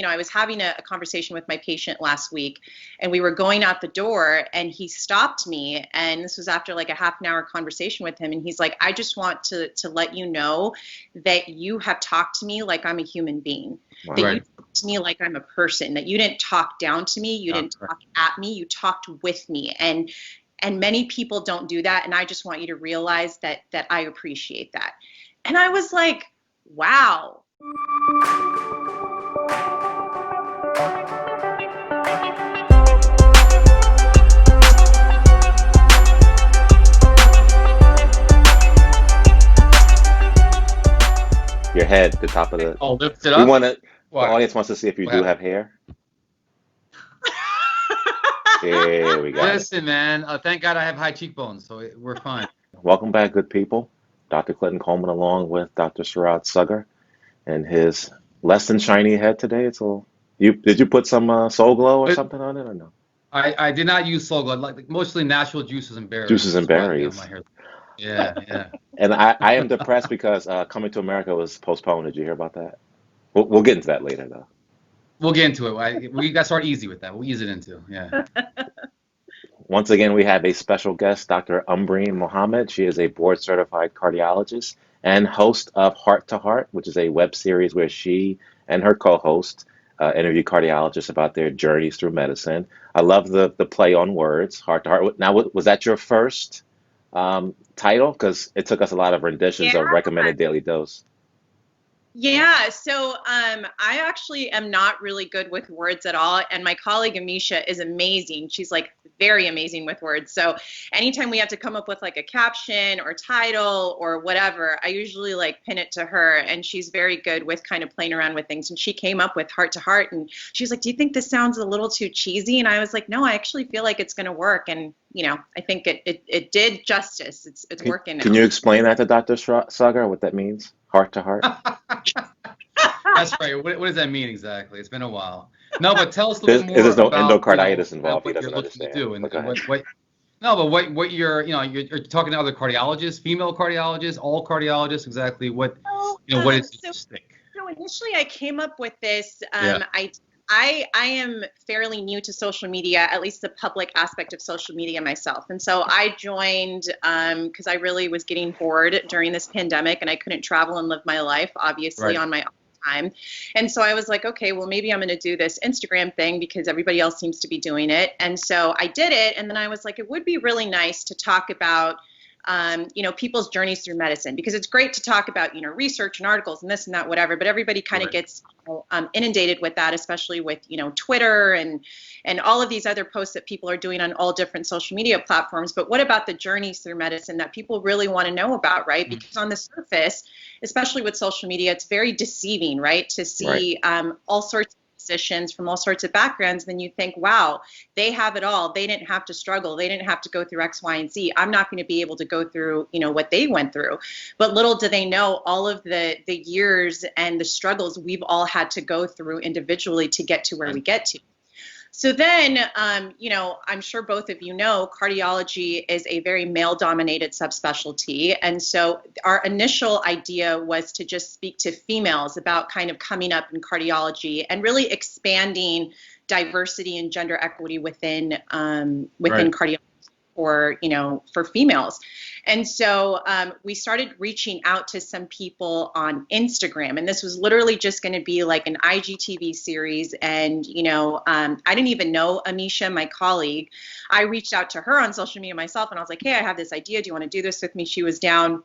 I was having a conversation with my patient last week, and we were going out the door, and he stopped me, and this was after like a half an hour conversation with him, and he's like, I just want to let you know that you have talked to me like I'm a human being, Wow. that Right. you talked to me like I'm a person, that you didn't talk down to me, you didn't talk at me, you talked with me, and many people don't do that, and I just want you to realize that I appreciate that. And I was like, wow. Your head, the top of the. Oh, lift it We up. want to. The What? audience wants to see if you What do happened? have hair. There we got it. Listen, man. Thank God I have high cheekbones, so we're fine. Welcome back, good people. Dr. Clinton Coleman, along with Dr. Suraj Saggar, and his less than shiny head today. It's all. Did you put some Soul Glow or But something on it or no? I did not use Soul Glow, like mostly natural juices and berries. Juices and That's why, berries. my hair. Yeah. And I am depressed because Coming to America was postponed. Did you hear about that? We'll get into that later, though. We'll get into it. We got to start easy with that. We'll ease it into. Yeah. Once again, we have a special guest, Dr. Ambreen Mohamed. She is a board-certified cardiologist and host of Heart to Heart, which is a web series where she and her co-host interview cardiologists about their journeys through medicine. I love the play on words, Heart to Heart. Now, was that your first title? Because it took us a lot of renditions of recommended daily dose. Yeah, so I actually am not really good with words at all, and my colleague Amisha is amazing. She's like very amazing with words. So anytime we have to come up with like a caption or title or whatever, I usually like pin it to her, and she's very good with kind of playing around with things. And she came up with Heart to Heart, and she was like, "Do you think this sounds a little too cheesy?" And I was like, "No, I actually feel like it's going to work." And I think it did justice. It's working now. Can you explain that to Dr. Saggar, what that means? Heart to Heart? That's right. What does that mean exactly? It's been a while. No, but tell us a little bit There's more no about endocarditis involved. He what you're doesn't looking to understand. do and, But go and ahead. what. No, but what you're talking to other cardiologists, female cardiologists, all cardiologists, exactly what what is So stick? initially I came up with this. Yeah. I am fairly new to social media, at least the public aspect of social media myself. And so I joined because I really was getting bored during this pandemic and I couldn't travel and live my life, obviously, Right. on my own time. And so I was like, okay, well, maybe I'm going to do this Instagram thing because everybody else seems to be doing it. And so I did it. And then I was like, it would be really nice to talk about people's journeys through medicine, because it's great to talk about, research and articles and this and that, whatever, but everybody kind of Right. gets inundated with that, especially with, Twitter and all of these other posts that people are doing on all different social media platforms. But what about the journeys through medicine that people really want to know about, right? Mm-hmm. Because on the surface, especially with social media, it's very deceiving, right? To see all sorts of physicians from all sorts of backgrounds, then you think, wow, they have it all. They didn't have to struggle. They didn't have to go through X, Y, and Z. I'm not going to be able to go through, what they went through. But little do they know all of the years and the struggles we've all had to go through individually to get to where we get to. So then, I'm sure both of you know, cardiology is a very male-dominated subspecialty. And so our initial idea was to just speak to females about kind of coming up in cardiology and really expanding diversity and gender equity within Right. cardiology for females. And so we started reaching out to some people on Instagram, and this was literally just going to be like an IGTV series. And, I didn't even know Amisha, my colleague. I reached out to her on social media myself, and I was like, hey, I have this idea. Do you want to do this with me? She was down.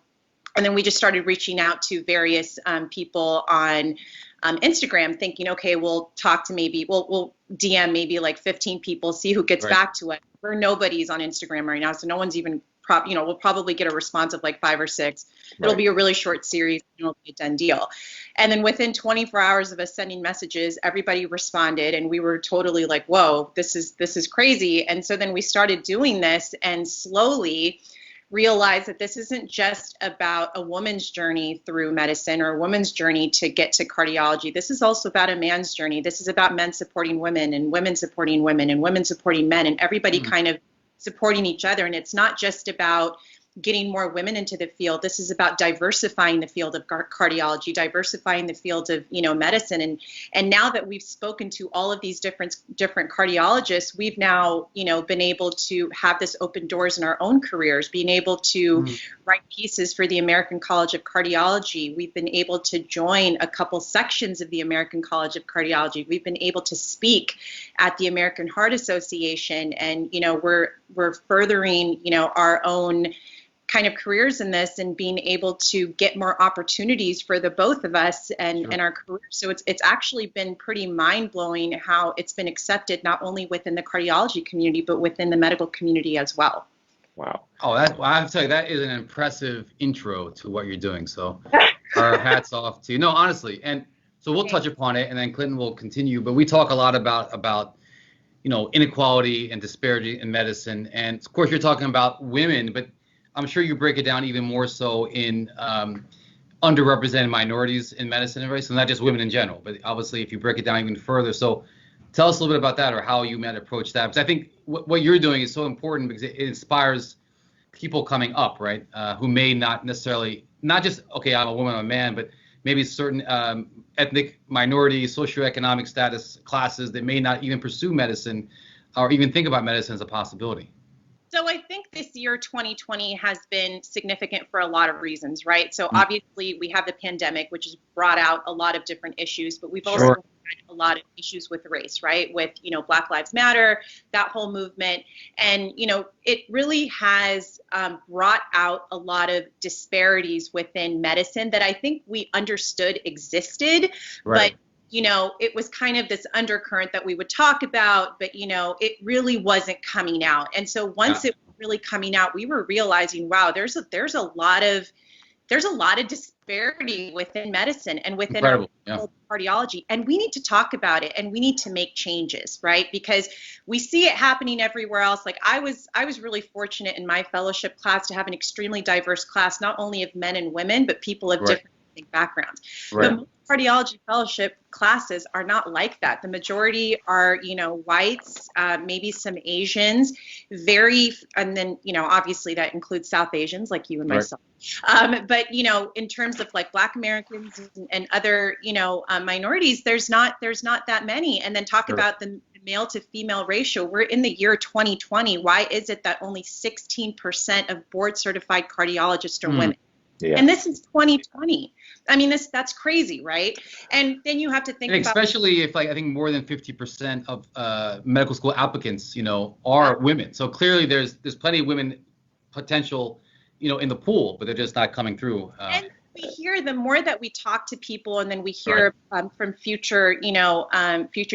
And then we just started reaching out to various people on Instagram, thinking, okay, we'll talk to we'll DM maybe like 15 people, see who gets Right. back to us. Nobody's on Instagram right now, so no one's even we'll probably get a response of like 5 or 6. It'll Right. be a really short series. It'll be a done deal. And then within 24 hours of us sending messages, everybody responded, and we were totally like, whoa, this is crazy. And so then we started doing this, and slowly realize that this isn't just about a woman's journey through medicine or a woman's journey to get to cardiology. This is also about a man's journey. This is about men supporting women and women supporting women and women supporting men and everybody kind of supporting each other. And it's not just about, getting more women into the field. This is about diversifying the field of cardiology, diversifying the field of, medicine. And now that we've spoken to all of these different cardiologists, we've now, been able to have this open doors in our own careers, being able to write pieces for the American College of Cardiology. We've been able to join a couple sections of the American College of Cardiology. We've been able to speak at the American Heart Association, and we're furthering our own kind of careers in this and being able to get more opportunities for the both of us and our careers. So it's actually been pretty mind-blowing how it's been accepted not only within the cardiology community but within the medical community as well. Wow. Oh, I have to tell you, that is an impressive intro to what you're doing. So our hats off to you. No, honestly. And so we'll touch upon it, and then Clinton will continue. But we talk a lot about inequality and disparity in medicine. And of course, you're talking about women, but I'm sure you break it down even more so in underrepresented minorities in medicine, right? So not just women in general, but obviously if you break it down even further. So tell us a little bit about that, or how you might approach that. Because I think what you're doing is so important because it inspires people coming up, right? Who may not necessarily, not just, okay, I'm a woman, I'm a man, but maybe certain ethnic minority, socioeconomic status classes that may not even pursue medicine or even think about medicine as a possibility. So I think this year, 2020, has been significant for a lot of reasons, right? So obviously we have the pandemic, which has brought out a lot of different issues, but we've also had a lot of issues with race, right? With, Black Lives Matter, that whole movement. And, it really has brought out a lot of disparities within medicine that I think we understood existed, but it was kind of this undercurrent that we would talk about, but, it really wasn't coming out. And so once it was really coming out, we were realizing, wow, there's a lot of disparity within medicine and within our cardiology. And we need to talk about it, and we need to make changes, right? Because we see it happening everywhere else. Like I was really fortunate in my fellowship class to have an extremely diverse class, not only of men and women, but people of different backgrounds. But most cardiology fellowship classes are not like that. The majority are, whites, maybe some Asians, and then, obviously that includes South Asians like you and myself. But, in terms of like Black Americans and other, minorities, there's not that many. And then talk about the male to female ratio. We're in the year 2020. Why is it that only 16% of board certified cardiologists are women? Yeah. And this is 2020. I mean, that's crazy, right? And then you have to think about, especially if I think more than 50% of medical school applicants, are women. So clearly there's plenty of women potential, in the pool, but they're just not coming through. And we hear, the more that we talk to people, and then we hear from future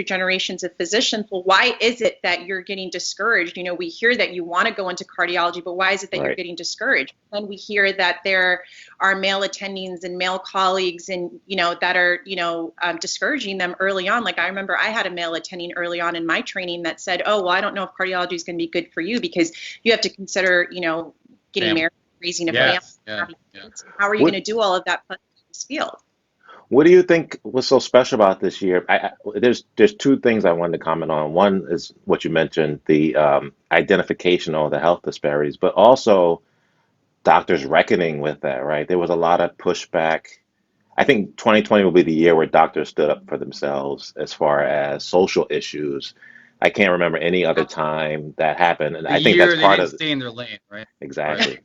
generations of physicians, well, why is it that you're getting discouraged? We hear that you want to go into cardiology, but why is it that you're getting discouraged? And we hear that there are male attendings and male colleagues and, that are, discouraging them early on. Like I remember I had a male attending early on in my training that said, oh, well, I don't know if cardiology is going to be good for you because you have to consider, getting married, raising a family. How are you going to do all of that in this field? What do you think was so special about this year? There's two things I wanted to comment on. One is what you mentioned, the identification of the health disparities, but also doctors reckoning with that, right? There was a lot of pushback. I think 2020 will be the year where doctors stood up for themselves as far as social issues. I can't remember any other time that happened, and I think that's part of stay in their lane, right? Exactly.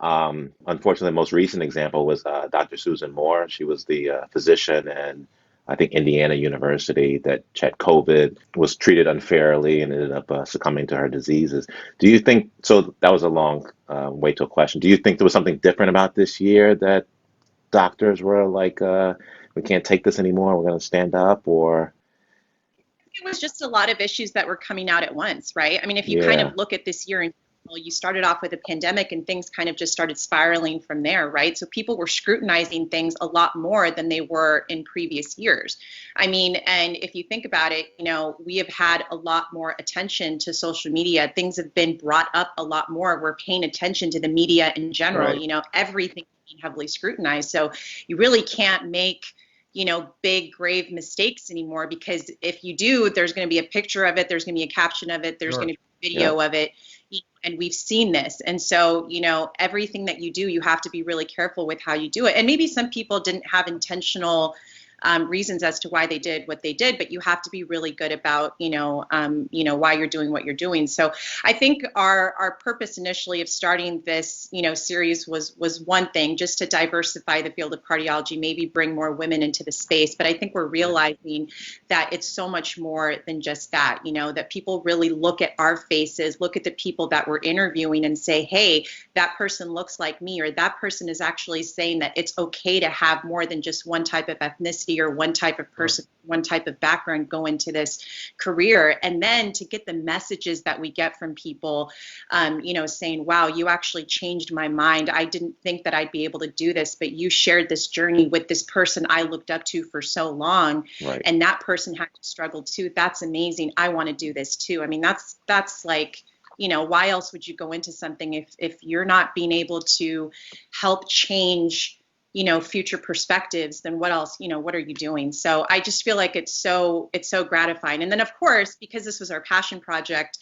Unfortunately, the most recent example was Dr. Susan Moore. She was the physician in, I think, Indiana University that had COVID, was treated unfairly, and ended up succumbing to her diseases. Do you think, so that was a long way to a question. Do you think there was something different about this year that doctors were like, we can't take this anymore, we're going to stand up, or? It was just a lot of issues that were coming out at once, right? I mean, if you kind of look at this year, you started off with a pandemic and things kind of just started spiraling from there, right? So people were scrutinizing things a lot more than they were in previous years. I mean, and if you think about it, we have had a lot more attention to social media. Things have been brought up a lot more. We're paying attention to the media in general, everything is being heavily scrutinized. So you really can't make big grave mistakes anymore, because if you do, there's going to be a picture of it, there's going to be a caption of it, there's Sure. going to be a video of it, and we've seen this. And so, everything that you do, you have to be really careful with how you do it. And maybe some people didn't have intentional reasons as to why they did what they did, but you have to be really good about, why you're doing what you're doing. So I think our purpose initially of starting this, series was one thing, just to diversify the field of cardiology, maybe bring more women into the space. But I think we're realizing that it's so much more than just that, that people really look at our faces, look at the people that we're interviewing and say, hey, that person looks like me, or that person is actually saying that it's okay to have more than just one type of ethnicity or one type of person, one type of background go into this career. And then to get the messages that we get from people, saying, wow, you actually changed my mind. I didn't think that I'd be able to do this, but you shared this journey with this person I looked up to for so long. Right. And that person had to struggle too. That's amazing. I want to do this too. I mean, that's like, why else would you go into something if you're not being able to help change future perspectives, then what else, what are you doing? So I just feel like it's so gratifying. And then of course, because this was our passion project,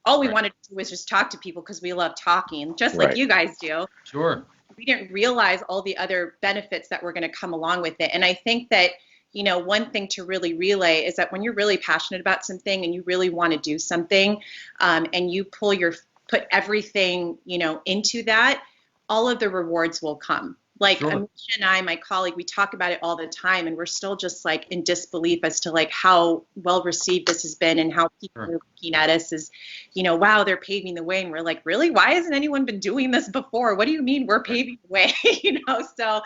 all we wanted to do was just talk to people because we love talking, just like you guys do. Sure. We didn't realize all the other benefits that were going to come along with it. And I think that, one thing to really relay is that when you're really passionate about something and you really want to do something, and you put everything, into that, all of the rewards will come. Like Sure. Amisha and I, my colleague, we talk about it all the time, and we're still just like in disbelief as to like how well received this has been and how people are looking at us as, wow, they're paving the way. And we're like, really? Why hasn't anyone been doing this before? What do you mean we're paving the way? So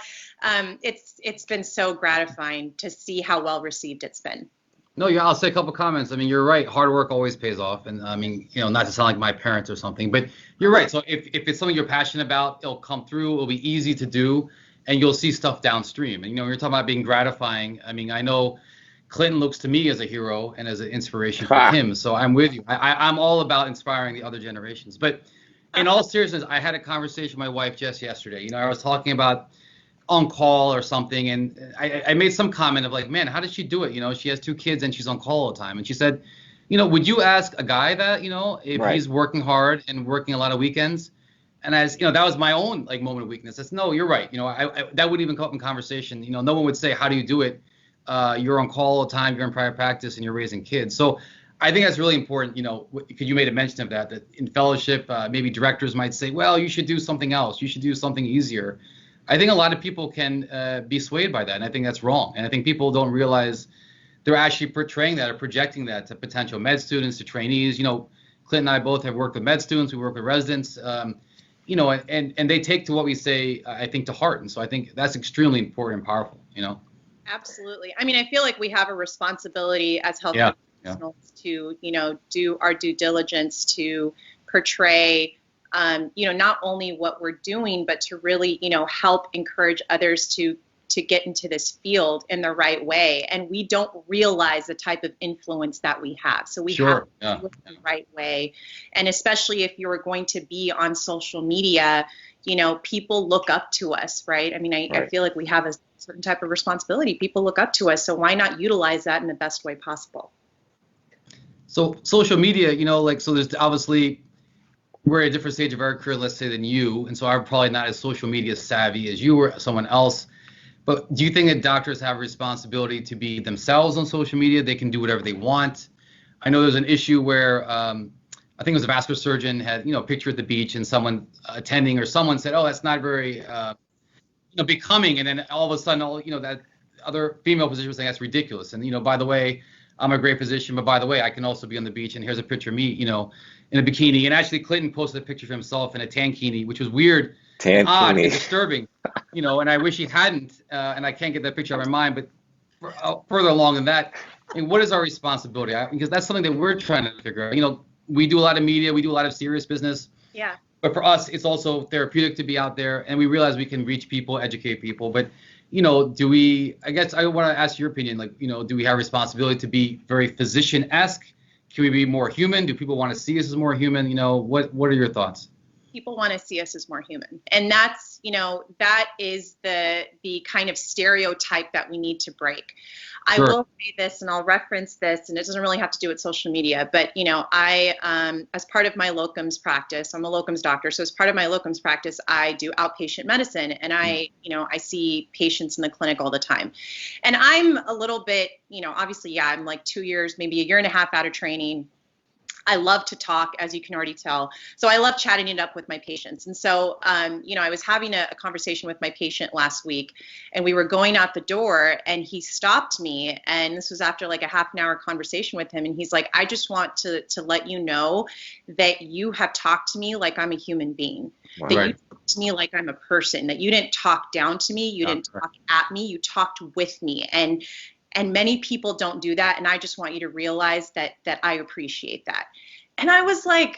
it's been so gratifying to see how well received it's been. No, yeah, I'll say a couple comments. I mean, you're right. Hard work always pays off. And I mean, not to sound like my parents or something, but you're right. So if it's something you're passionate about, it'll come through. It'll be easy to do, and you'll see stuff downstream. And, you're talking about being gratifying. I mean, I know Clinton looks to me as a hero and as an inspiration for him. So I'm with you. I'm all about inspiring the other generations. But in all seriousness, I had a conversation with my wife just yesterday. I was talking about on call or something, and I made some comment of like, man, how does she do it? She has 2 kids and she's on call all the time. And she said, would you ask a guy that, if he's working hard and working a lot of weekends? And as that was my own like moment of weakness. I said, no, you're right. That wouldn't even come up in conversation. No one would say, how do you do it? You're on call all the time, you're in private practice, and you're raising kids. So I think that's really important, because you made a mention of that in fellowship, maybe directors might say, well, you should do something else. You should do something easier. I think a lot of people can be swayed by that, and I think that's wrong. And I think people don't realize they're actually portraying that or projecting that to potential med students, to trainees. Clinton and I both have worked with med students. We work with residents, and they take to what we say, I think, to heart. And so I think that's extremely important and powerful, Absolutely. I mean, I feel like we have a responsibility as health professionals to, do our due diligence to portray not only what we're doing, but to really, help encourage others to get into this field in the right way. And we don't realize the type of influence that we have. So we have to do it the right way. And especially if you're going to be on social media, people look up to us, right? I mean, I feel like we have a certain type of responsibility. People look up to us. So why not utilize that in the best way possible? So social media, so there's obviously, we're at a different stage of our career, let's say, than you. And so I'm probably not as social media savvy as you or someone else. But do you think that doctors have a responsibility to be themselves on social media? They can do whatever they want. I know there's an issue where I think it was a vascular surgeon had, a picture at the beach, and someone attending or someone said, oh, that's not very, becoming. And then all of a sudden, that other female physician was saying that's ridiculous. And, by the way, I'm a great physician, but by the way, I can also be on the beach, and here's a picture of me, in a bikini. And actually, Clinton posted a picture of himself in a tankini, which was weird, and odd, and disturbing, and I wish he hadn't, and I can't get that picture out of my mind. But further along than that, I mean, what is our responsibility? Because that's something that we're trying to figure out. We do a lot of media, we do a lot of serious business. Yeah. But for us, it's also therapeutic to be out there, and we realize we can reach people, educate people. But do we, I guess I want to ask your opinion, like, do we have responsibility to be very physician-esque? Can we be more human? Do people want to see us as more human? What are your thoughts? people want to see us as more human. And that's, that is the kind of stereotype that we need to break. I will say this, and I'll reference this, and it doesn't really have to do with social media, but, I, as part of my locums practice, I'm a locums doctor. So as part of my locums practice, I do outpatient medicine, and I see patients in the clinic all the time. And I'm a little bit, obviously, I'm like 2 years, maybe a year and a half out of training. I love to talk, as you can already tell. So I love chatting it up with my patients. And so, I was having a conversation with my patient last week, and we were going out the door, and he stopped me. And this was after like a half an hour conversation with him. And he's like, I just want to let you know that you have talked to me like I'm a human being, Wow. that you talked to me like I'm a person, that you didn't talk down to me. You didn't talk at me. You talked with me. And many people don't do that. And I just want you to realize that I appreciate that. And I was like,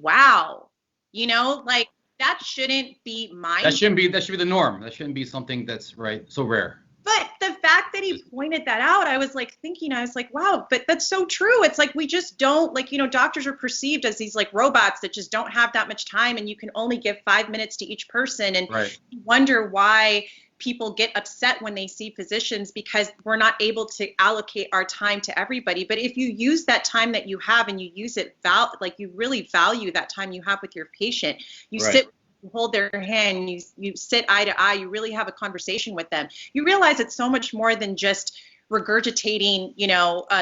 wow, like that shouldn't be that should be the norm. That shouldn't be something that's so rare. But the fact that he pointed that out, I was like thinking, I was like, wow, but that's so true. It's like, we just don't doctors are perceived as these like robots that just don't have that much time, and you can only give 5 minutes to each person. And you wonder why people get upset when they see physicians, because we're not able to allocate our time to everybody. But if you use that time that you have and you use it, you really value that time you have with your patient, you sit, you hold their hand, you sit eye to eye, you really have a conversation with them. You realize it's so much more than just regurgitating,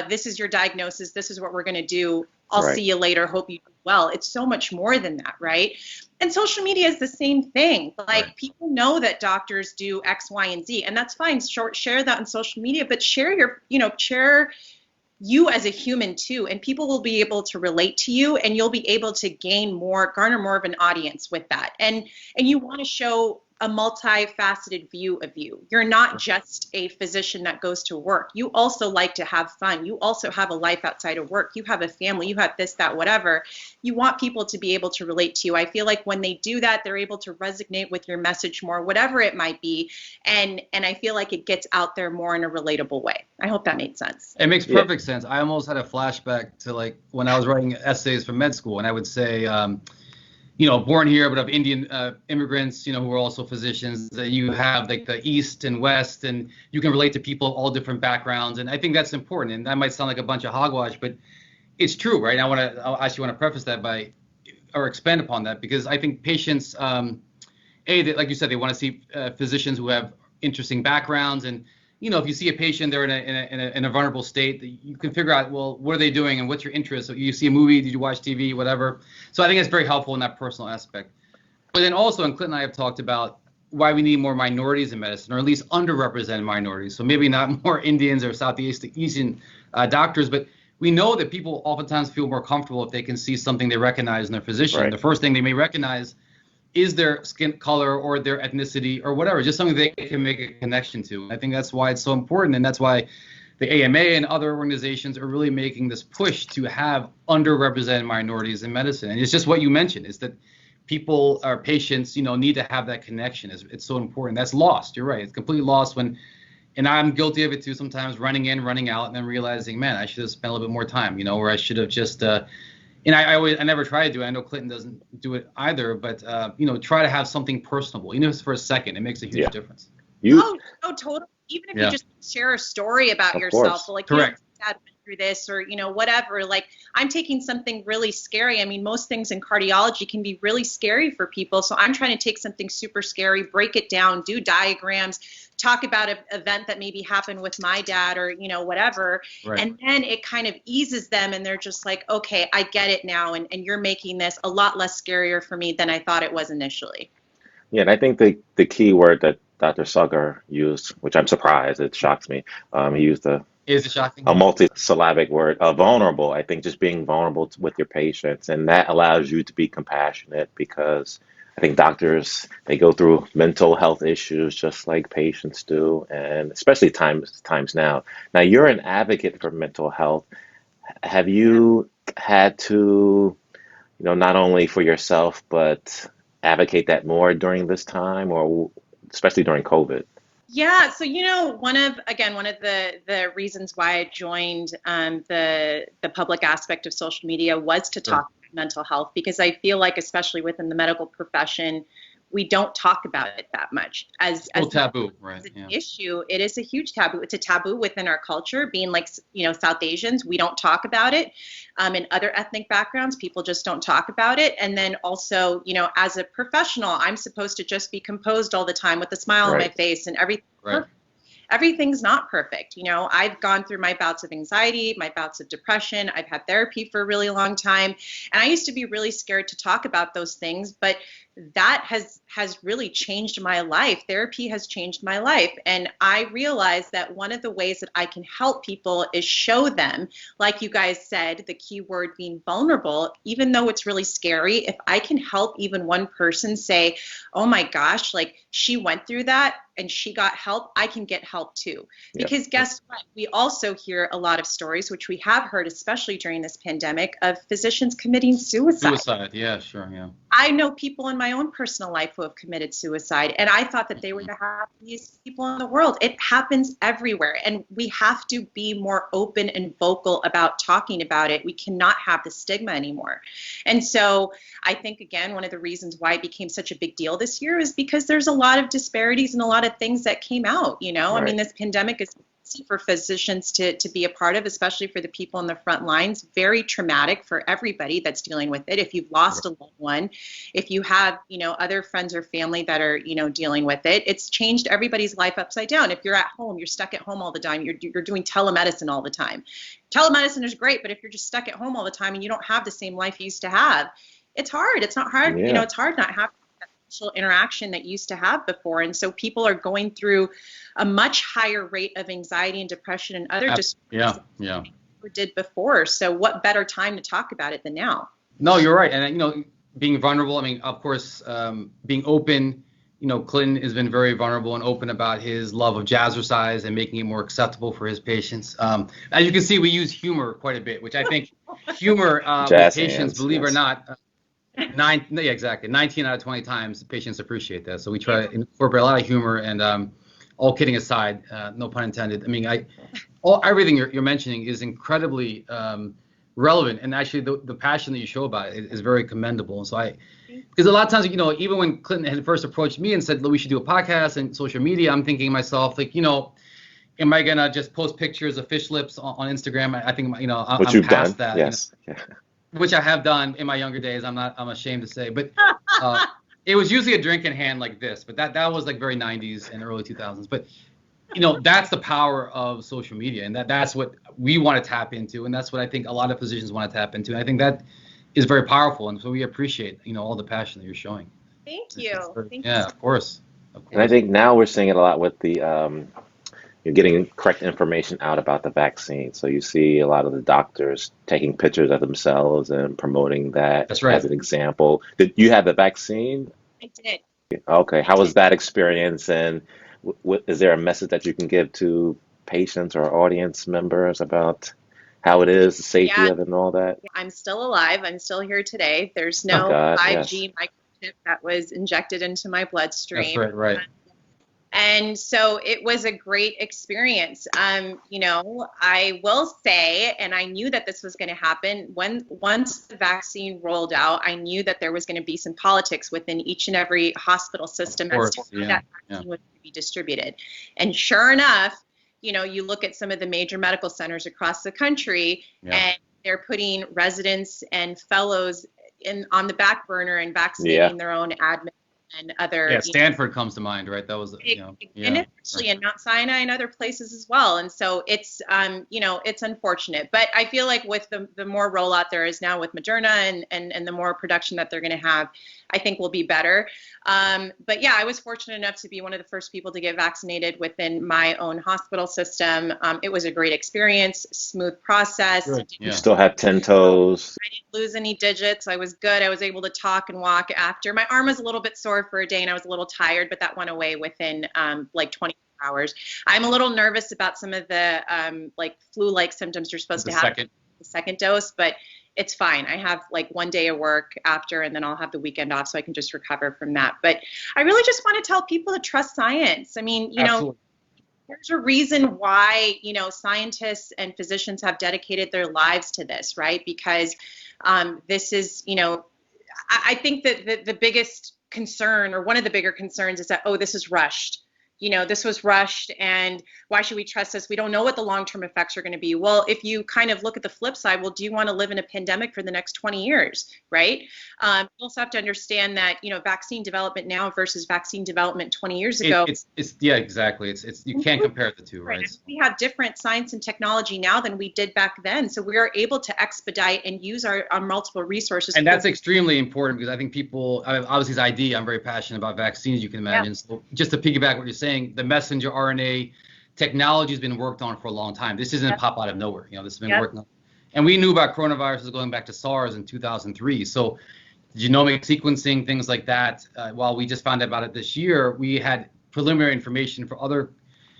this is your diagnosis, this is what we're going to do, I'll see you later, hope you do well. It's so much more than that, right? And social media is the same thing. Like, people know that doctors do X, Y, and Z, and that's fine. Share that on social media, but share share you as a human too, and people will be able to relate to you, and you'll be able to garner more of an audience with that. And you want to show a multifaceted view of you. You're not just a physician that goes to work. You also like to have fun. You also have a life outside of work. You have a family. You have this, that, whatever. You want people to be able to relate to you. I feel like when they do that, they're able to resonate with your message more, whatever it might be. And I feel like it gets out there more in a relatable way. I hope that made sense. It makes perfect sense. I almost had a flashback to like when I was writing essays for med school, and I would say, born here, but of Indian immigrants, who are also physicians, that you have like the East and West, and you can relate to people of all different backgrounds. And I think that's important. And that might sound like a bunch of hogwash, but it's true, right? I actually want to preface that or expand upon that, because I think patients, like you said, they want to see physicians who have interesting backgrounds. And, if you see a patient, they're in a vulnerable state, you can figure out, well, what are they doing and what's your interest? So you see a movie, did you watch TV, whatever. So I think it's very helpful in that personal aspect. But then also, and Clinton and I have talked about why we need more minorities in medicine, or at least underrepresented minorities. So maybe not more Indians or Southeast Asian doctors, but we know that people oftentimes feel more comfortable if they can see something they recognize in their physician. Right. The first thing they may recognize is their skin color or their ethnicity or whatever, just something they can make a connection to. I think that's why it's so important, and that's why the AMA and other organizations are really making this push to have underrepresented minorities in medicine. And it's just what you mentioned, is that people or patients, need to have that connection. It's so important. That's lost. You're right. It's completely lost when, and I'm guilty of it too sometimes, running in, running out, and then realizing, man, I should have spent a little bit more time, or I should have just, and I never try to do it. I know Clinton doesn't do it either, but try to have something personable, even if it's for a second. It makes a huge difference. Oh, totally. Even if you just share a story about yourself, like, correct. Dad went through this, or whatever. Like, I'm taking something really scary. I mean, most things in cardiology can be really scary for people. So I'm trying to take something super scary, break it down, do diagrams, talk about an event that maybe happened with my dad, or whatever. Right. And then it kind of eases them, and they're just like, okay, I get it now, and you're making this a lot less scarier for me than I thought it was initially. Yeah, and I think the key word that Dr. Saggar used, which I'm surprised, it shocks me, he used is it shocking? A multi-syllabic word, vulnerable. I think just being vulnerable with your patients, and that allows you to be compassionate, because I think doctors, they go through mental health issues just like patients do, and especially times now. Now, you're an advocate for mental health. Have you had to, not only for yourself, but advocate that more during this time, or especially during COVID? Yeah, so one of the reasons why I joined the public aspect of social media was to talk about mental health, because I feel like, especially within the medical profession, we don't talk about it that much as taboo, right? As an issue. It is a huge taboo. It's a taboo within our culture, being like, South Asians, we don't talk about it. In other ethnic backgrounds, people just don't talk about it. And then also, as a professional, I'm supposed to just be composed all the time with a smile on my face and everything. Right. Everything's not perfect. I've gone through my bouts of anxiety, my bouts of depression. I've had therapy for a really long time. And I used to be really scared to talk about those things, but that has really changed my life. Therapy has changed my life. And I realized that one of the ways that I can help people is show them, like you guys said, the key word being vulnerable, even though it's really scary. If I can help even one person say, oh my gosh, like she went through that and she got help, I can get help too. Because guess what? We also hear a lot of stories, which we have heard, especially during this pandemic, of physicians committing suicide. Suicide, yeah, sure, yeah. I know people in my own personal life who have committed suicide, and I thought that they were the happiest people in the world. It happens everywhere, and we have to be more open and vocal about talking about it. We cannot have the stigma anymore. And so I think, again, one of the reasons why it became such a big deal this year is because there's a lot of disparities and a lot of things that came out, I mean, this pandemic is for physicians to be a part of, especially for the people in the front lines. Very traumatic for everybody that's dealing with it. If you've lost a loved one, if you have, other friends or family that are, dealing with it, it's changed everybody's life upside down. If you're at home, you're stuck at home all the time, you're doing telemedicine all the time. Telemedicine is great, but if you're just stuck at home all the time and you don't have the same life you used to have, it's hard. It's not hard. It's hard not having that social interaction that you used to have before. And so people are going through a much higher rate of anxiety and depression and other disorders than we did before. So what better time to talk about it than now? No, you're right. And, being vulnerable, I mean, of course, being open, Clinton has been very vulnerable and open about his love of jazzercise and making it more acceptable for his patients. As you can see, we use humor quite a bit, which I think humor with patients, believe it or not, 19 out of 20 times patients appreciate that. So we try to incorporate a lot of humor, and all kidding aside, no pun intended. I mean, everything you're mentioning is incredibly relevant, and actually the passion that you show about it is very commendable. And so because a lot of times, even when Clinton had first approached me and said, "Look, we should do a podcast and social media," I'm thinking to myself, like, am I gonna just post pictures of fish lips on Instagram? I think, I'm past that. Yes. Which I have done in my younger days. I'm ashamed to say, but it was usually a drink in hand like this. But that was like very 90s and early 2000s. But that's the power of social media, and that's what we want to tap into, and that's what I think a lot of physicians want to tap into. And I think that is very powerful, and so we appreciate all the passion that you're showing. Thank you. Of course. And I think now we're seeing it a lot with the you're getting correct information out about the vaccine. So you see a lot of the doctors taking pictures of themselves and promoting that as an example. Did you have the vaccine? I did. Okay. How was that experience? And is there a message that you can give to patients or audience members about how it is, the safety of it and all that? I'm still alive. I'm still here today. There's no 5G microchip that was injected into my bloodstream. That's right. And so it was a great experience. I will say, and I knew that this was going to happen, once the vaccine rolled out, I knew that there was going to be some politics within each and every hospital system as to how that vaccine would be distributed. And sure enough, you look at some of the major medical centers across the country, and they're putting residents and fellows on the back burner and vaccinating their own admin and other. Yeah, Stanford comes to mind, right? That was, and actually in Mount Sinai and other places as well. And so it's, it's unfortunate, but I feel like with the more rollout there is now with Moderna and the more production that they're going to have, I think will be better. But yeah, I was fortunate enough to be one of the first people to get vaccinated within my own hospital system. It was a great experience, smooth process. You still have 10 toes. I didn't lose any digits. I was good. I was able to talk and walk after. My arm was a little bit sore for a day and I was a little tired, but that went away within like 24 hours. I'm a little nervous about some of the like flu-like symptoms you're supposed to have the second dose, but it's fine. I have like one day of work after, and then I'll have the weekend off so I can just recover from that. But I really just want to tell people to trust science. I mean, there's a reason why, scientists and physicians have dedicated their lives to this, right? Because this is, I think that the biggest concern, or one of the bigger concerns, is that, oh, this is rushed. This was rushed, and why should we trust this? We don't know what the long-term effects are going to be. Well, if you kind of look at the flip side, well, do you want to live in a pandemic for the next 20 years, right? You also have to understand that, vaccine development now versus vaccine development 20 years ago. Yeah, exactly. It's you can't compare the two, right? We have different science and technology now than we did back then. So we are able to expedite and use our multiple resources. And that's extremely important, because I think people, obviously as ID, I'm very passionate about vaccines, you can imagine. Yeah. So just to piggyback what you're saying, the messenger RNA technology has been worked on for a long time. This isn't pop out of nowhere. This has been working on. And we knew about coronaviruses going back to SARS in 2003. So genomic sequencing, things like that, while we just found out about it this year, we had preliminary information for other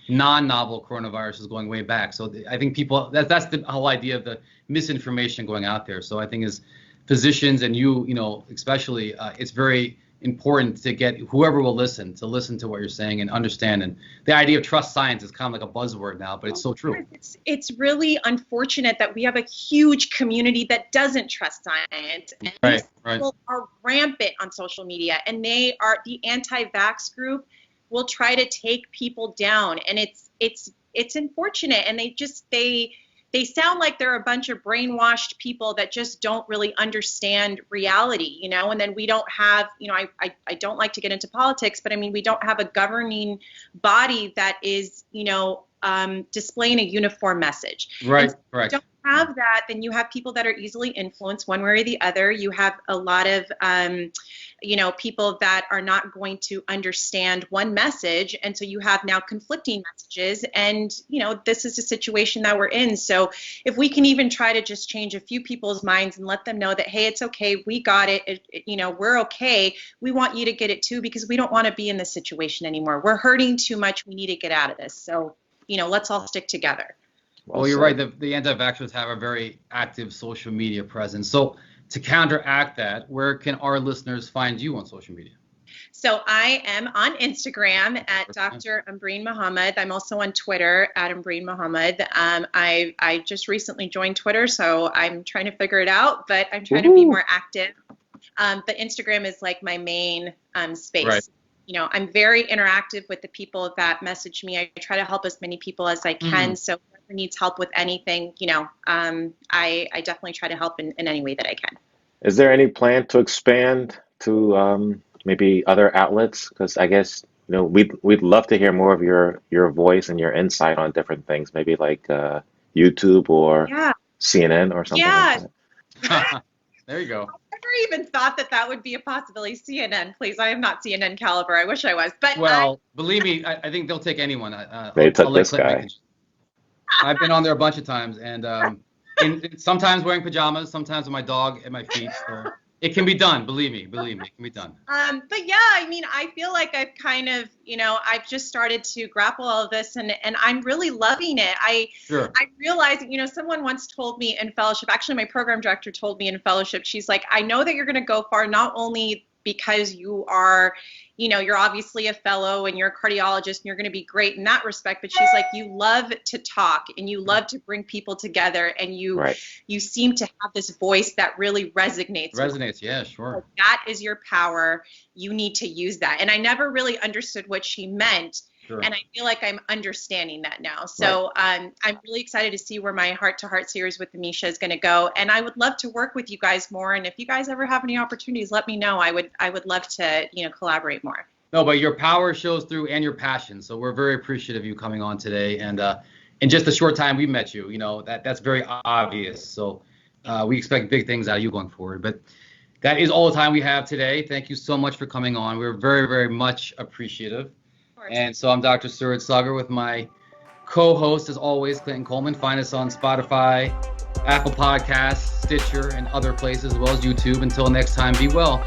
non-novel coronaviruses going way back. So I think people, that's the whole idea of the misinformation going out there. So I think as physicians, and you especially, it's very important to get whoever will listen to what you're saying and understand. And the idea of trust science is kind of like a buzzword now, but it's so true. It's really unfortunate that we have a huge community that doesn't trust science. And right. People are rampant on social media, and they are the anti-vax group will try to take people down, and it's unfortunate. And they sound like they're a bunch of brainwashed people that just don't really understand reality, and then we don't have, I don't like to get into politics, but I mean, we don't have a governing body that is, displaying a uniform message. Right, correct. Don't have that, then you have people that are easily influenced one way or the other. You have a lot of, people that are not going to understand one message. And so you have now conflicting messages. And, this is a situation that we're in. So if we can even try to just change a few people's minds and let them know that, hey, it's okay, we got it, we're okay. We want you to get it too, because we don't want to be in this situation anymore. We're hurting too much. We need to get out of this. So, let's all stick together. Well, you're right. The anti-vaxxers have a very active social media presence. So to counteract that, where can our listeners find you on social media? So I am on Instagram at Dr. Ambreen Mohamed. I'm also on Twitter at Ambreen Mohamed. I just recently joined Twitter, so I'm trying to figure it out, but I'm trying to be more active. But Instagram is like my main space. Right. I'm very interactive with the people that message me. I try to help as many people as I can. So whoever needs help with anything, I definitely try to help in any way that I can. Is there any plan to expand to maybe other outlets? Because I guess, we'd love to hear more of your voice and your insight on different things, maybe like YouTube or CNN or something like that. There you go. I never even thought that would be a possibility. CNN, please. I am not CNN caliber. I wish I was. But believe me, I think they'll take anyone. They took this guy. I've been on there a bunch of times, and sometimes wearing pajamas, sometimes with my dog at my feet. So it can be done. Believe me, it can be done. But yeah, I mean, I feel like I've kind of, I've just started to grapple all of this, and I'm really loving it. I realize, someone once told me in fellowship, actually my program director told me in fellowship, she's like, I know that you're going to go far, not only because you are, you're obviously a fellow and you're a cardiologist and you're going to be great in that respect, but she's like, you love to talk and you love to bring people together, and you seem to have this voice that really resonates. Yeah, sure. Like, that is your power. You need to use that. And I never really understood what she meant. Sure. And I feel like I'm understanding that now. So I'm really excited to see where my Heart to Heart series with Amisha is going to go. And I would love to work with you guys more. And if you guys ever have any opportunities, let me know. I would love to, collaborate more. No, but your power shows through, and your passion. So we're very appreciative of you coming on today. And in just the short time we met you, that's very obvious. So we expect big things out of you going forward. But that is all the time we have today. Thank you so much for coming on. We're very, very much appreciative. And so I'm Dr. Suraj Saggar with my co-host, as always, Clenton Coleman. Find us on Spotify, Apple Podcasts, Stitcher, and other places, as well as YouTube. Until next time, be well.